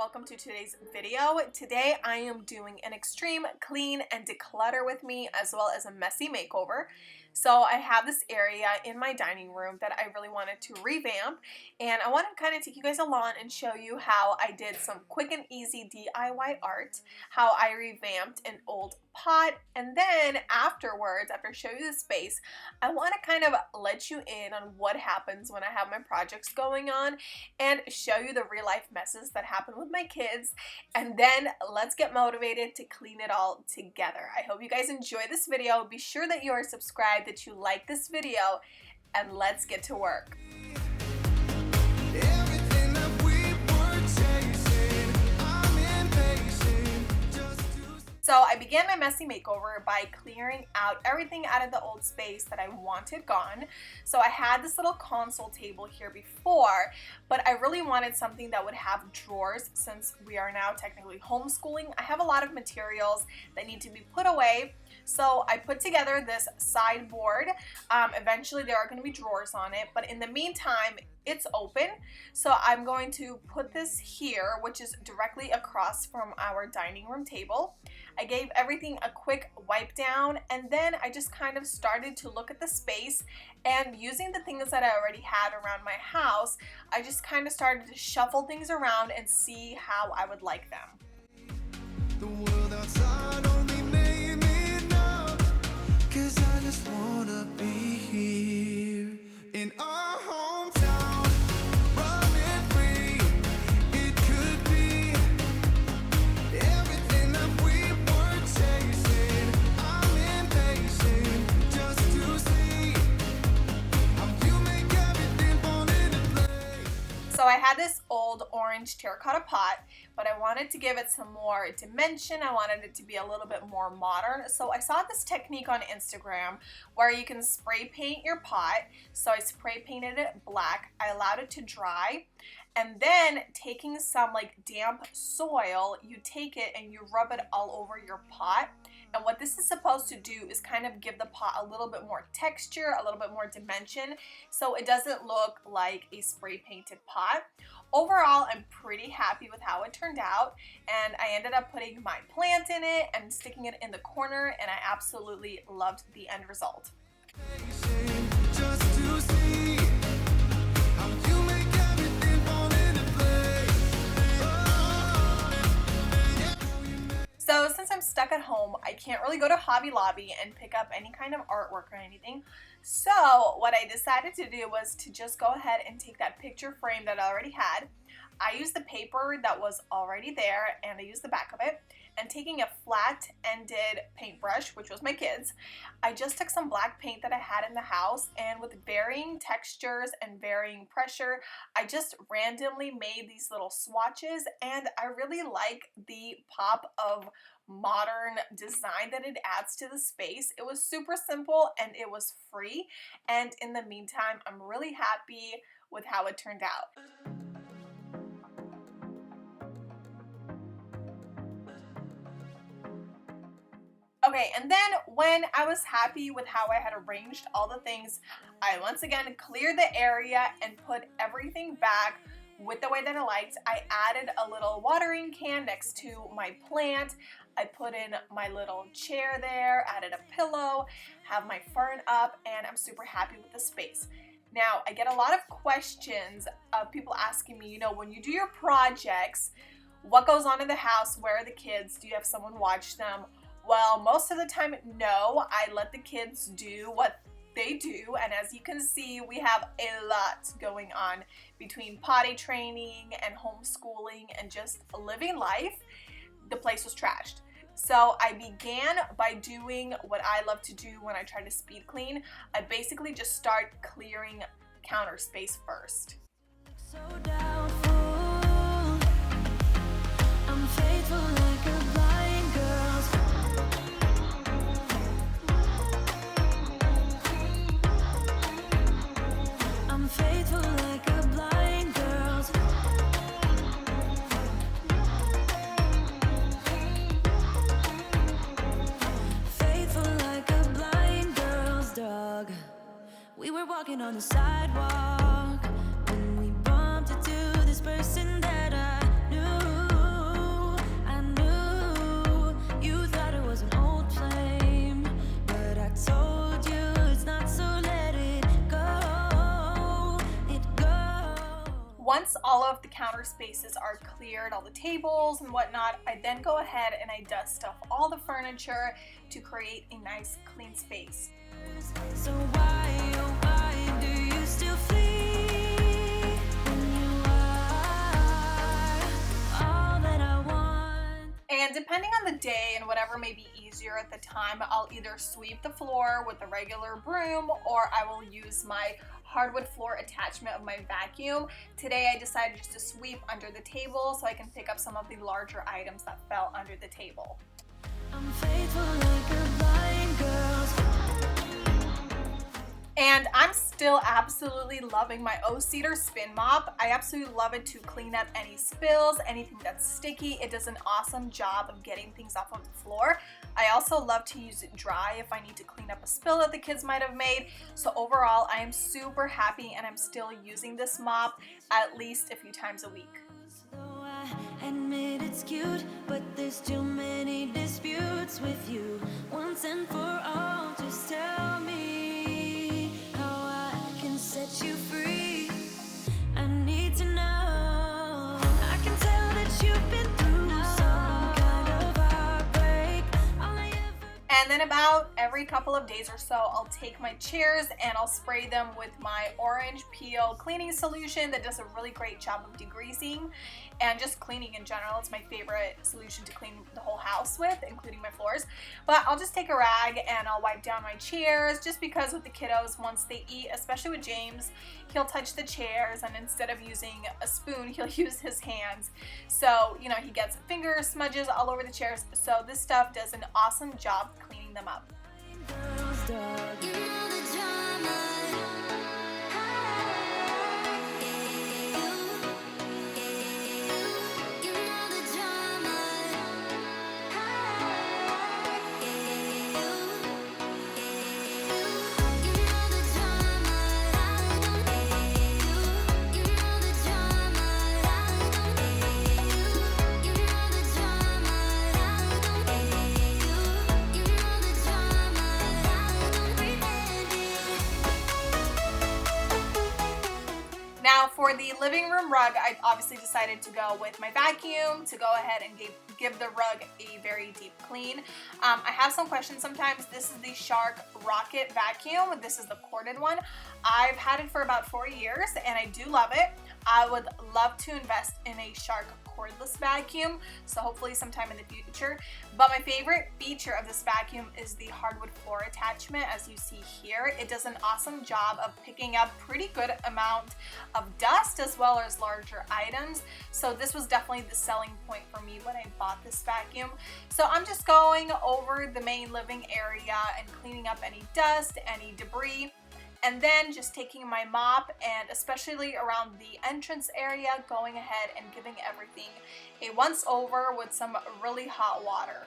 welcome to today's video. Today I am doing an extreme clean and declutter with me as well as a messy makeover. So I have this area in my dining room that I really wanted to revamp, and I want to kind of take you guys along and show you how I did some quick and easy DIY art, how I revamped an old pot, and then afterwards, after I show you the space, I want to kind of let you in on what happens when I have my projects going on and show you the real life messes that happen with my kids, and then let's get motivated to clean it all together. I hope you guys enjoy this video. Be sure that you are subscribed, that you like this video, and let's get to work. So I began my messy makeover by clearing out everything out of the old space that I wanted gone. So I had this little console table here before, but I really wanted something that would have drawers since we are now technically homeschooling. I have a lot of materials that need to be put away. So I put together this sideboard. Eventually there are going to be drawers on it, but in the meantime, it's open. So I'm going to put this here, which is directly across from our dining room table. I gave everything a quick wipe down, and then I just kind of started to look at the space, and using the things that I already had around my house, I just kind of started to shuffle things around and see how I would like them. The world outside only made me numb, 'cause I just wanna be here in our hometown, running free. It could be everything that we were chasing. I'm impatient just to see how you make everything fall into place. So I had this old orange terracotta pot, but I wanted to give it some more dimension. I wanted it to be a little bit more modern. So I saw this technique on Instagram where you can spray paint your pot. So I spray painted it black. I allowed it to dry. And then taking some like damp soil, you take it and you rub it all over your pot. And what this is supposed to do is kind of give the pot a little bit more texture, a little bit more dimension, so it doesn't look like a spray painted pot. Overall, I'm pretty happy with how it turned out, and I ended up putting my plant in it and sticking it in the corner, and I absolutely loved the end result. Just to see how you make everything fall into place. So since I'm stuck at home, I can't really go to Hobby Lobby and pick up any kind of artwork or anything. So what I decided to do was to just go ahead and take that picture frame that I already had. I used the paper that was already there, and I used the back of it. And taking a flat-ended paintbrush, which was my kids, I just took some black paint that I had in the house, and with varying textures and varying pressure, I just randomly made these little swatches, and I really like the pop of modern design that it adds to the space. It was super simple and it was free, and in the meantime, I'm really happy with how it turned out. Okay, and then when I was happy with how I had arranged all the things, I once again cleared the area and put everything back with the way that I liked. I added a little watering can next to my plant. I put in my little chair there, added a pillow, have my fern up, and I'm super happy with the space. Now, I get a lot of questions of people asking me, when you do your projects, what goes on in the house? Where are the kids? Do you have someone watch them? Well, most of the time, no. I let the kids do what they do, and as you can see, we have a lot going on between potty training and homeschooling and just living life. The place was trashed. So I began by doing what I love to do when I try to speed clean. I basically just start clearing counter space first. So doubtful, I'm faithful like a blind girl. I'm faithful like a blind girl. Faithful like a blind girl's dog. We were walking on the sidewalk when we bumped into this person that I knew. once all of the counter spaces are cleared, all the tables and whatnot, I then go ahead and I dust off all the furniture to create a nice clean space. So why, oh why do you still flee when you are all that I want? And depending on the day and whatever may be easier at the time, I'll either sweep the floor with a regular broom or I will use my hardwood floor attachment of my vacuum. Today I decided just to sweep under the table so I can pick up some of the larger items that fell under the table. I'm faithful like a blind girl. And I'm still absolutely loving my O-Cedar spin mop. I absolutely love it to clean up any spills, anything that's sticky. It does an awesome job of getting things off of the floor. I also love to use it dry if I need to clean up a spill that the kids might have made. So overall, I am super happy and I'm still using this mop at least a few times a week. Though I admit it's cute, but there's too many disputes with you. Once and for all, just tell me how I can set you free. I need to know. I can tell that you've been through some kind of heartbreak. All I ever And then about every couple of days or so, I'll take my chairs and I'll spray them with my orange peel cleaning solution that does a really great job of degreasing and just cleaning in general. It's my favorite solution to clean the whole house with, including my floors. But I'll just take a rag and I'll wipe down my chairs just because with the kiddos, once they eat, especially with James, he'll touch the chairs and instead of using a spoon, he'll use his hands. So, you know, he gets finger smudges all over the chairs. So this stuff does an awesome job cleaning them up. girl's dog. You know the drama. You know the drama. You know the drama. You know the drama. You know the drama. You know the drama. Now for the living room rug, I obviously decided to go with my vacuum to go ahead and give the rug a very deep clean. I have some questions sometimes. This is the Shark Rocket vacuum. This is the corded one. I've had it for about 4 years and I do love it. I would love to invest in a Shark cordless vacuum, so hopefully sometime in the future. But my favorite feature of this vacuum is the hardwood floor attachment. As you see here, it does an awesome job of picking up pretty good amount of dust as well as larger items. So this was definitely the selling point for me when I bought this vacuum. So I'm just going over the main living area and cleaning up any dust, any debris. And then just taking my mop and especially around the entrance area, going ahead and giving everything a once over with some really hot water.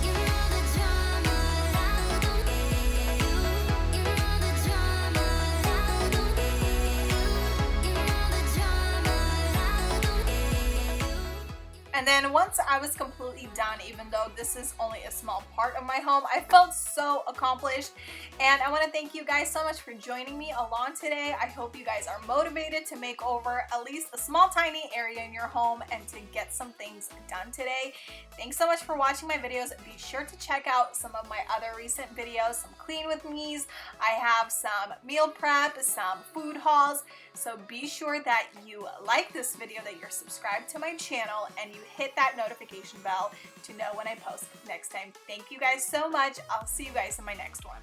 You know the drama. You know the drama. You know the drama. And then once I was completely done, even though this is only a small part of my home, I felt so accomplished. And I want to thank you guys so much for joining me along today. I hope you guys are motivated to make over at least a small tiny area in your home and to get some things done today. Thanks so much for watching my videos. Be sure to check out some of my other recent videos, some clean with me's. I have some meal prep, some food hauls. So be sure that you like this video, that you're subscribed to my channel, and you hit that notification bell to know when I post next time. Thank you guys so much. I'll see you guys in my next one.